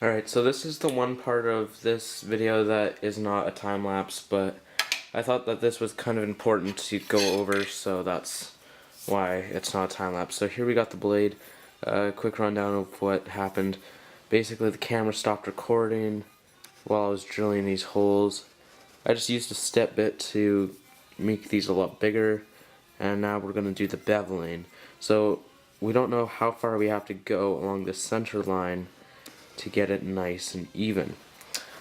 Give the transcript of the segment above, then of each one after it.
Alright, so this is the one part of this video that is not a time lapse, but I thought that this was kind of important to go over, so that's why it's not a time lapse. So here we got the blade. Quick rundown of what happened. Basically the camera stopped recording while I was drilling these holes. I just used a step bit to make these a lot bigger, and now we're going to do the beveling. So we don't know how far we have to go along the center line to get it nice and even.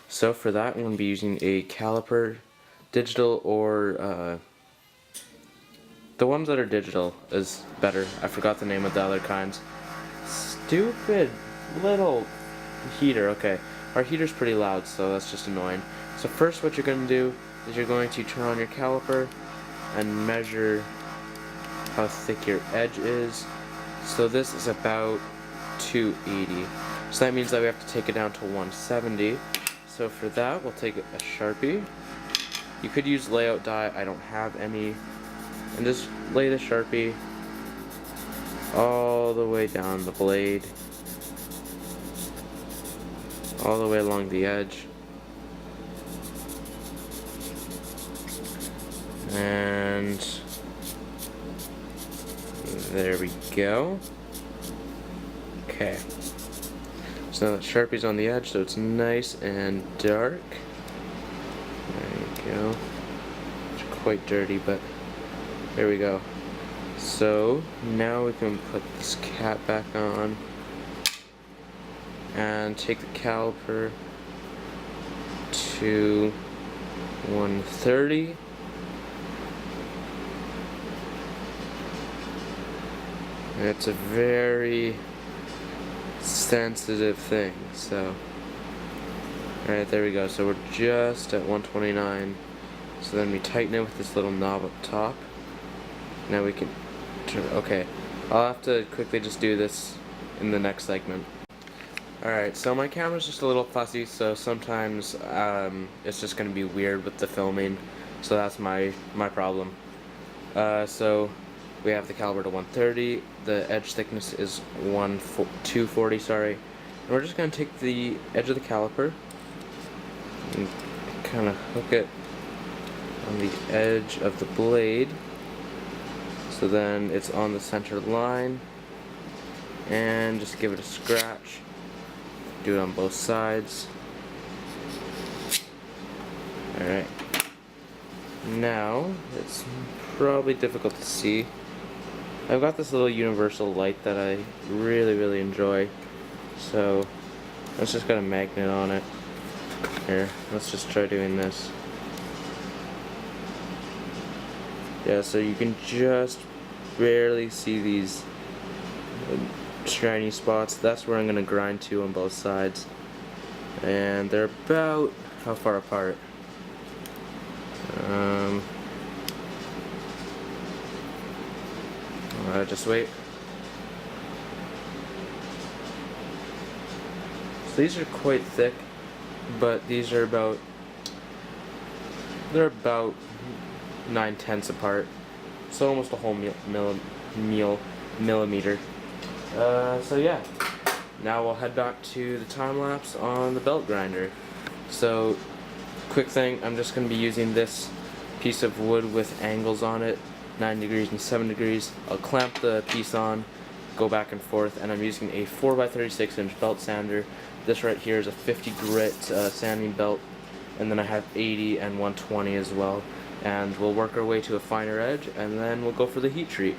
So for that I'm going to be using a caliper, digital, or the ones that are digital is better. I forgot the name of the other kinds. Stupid little heater. Okay, our heater's pretty loud, so that's just annoying. So first what you're going to do is you're going to turn on your caliper and measure how thick your edge is. So this is about 280. So that means that we have to take it down to 170. So for that, we'll take a Sharpie. You could use layout die, I don't have any. And just lay the Sharpie all the way down the blade, all the way along the edge. And there we go. Okay. So now that Sharpie's on the edge, so it's nice and dark. There you go. It's quite dirty, but there we go. So now we can put this cap back on and take the caliper to 130. It's a very sensitive thing, so alright, there we go. So we're just at 129. So then we tighten it with this little knob up top. Now we can turn. Okay, I'll have to quickly just do this in the next segment. Alright, so my camera's just a little fussy, so sometimes it's just gonna be weird with the filming, so that's my problem. So we have the caliber to 130, the edge thickness is 240, sorry. And we're just going to take the edge of the caliper and kind of hook it on the edge of the blade, so then it's on the center line, and just give it a scratch. Do it on both sides. Alright. Now, it's probably difficult to see. I've got this little universal light that I really enjoy, so let's just got a magnet on it. Here, let's just try doing this. Yeah, so you can just barely see these shiny spots. That's where I'm going to grind to on both sides, and they're about how far apart? Just wait. So these are quite thick, but these are they're about 9/10 apart, so almost a whole millimeter. So yeah, now we'll head back to the time lapse on the belt grinder. So quick thing, I'm just going to be using this piece of wood with angles on it, 9 degrees and 7 degrees. I'll clamp the piece on, go back and forth, and I'm using a 4x36 inch belt sander. This right here is a 50 grit sanding belt, and then I have 80 and 120 as well. And we'll work our way to a finer edge, and then we'll go for the heat treat.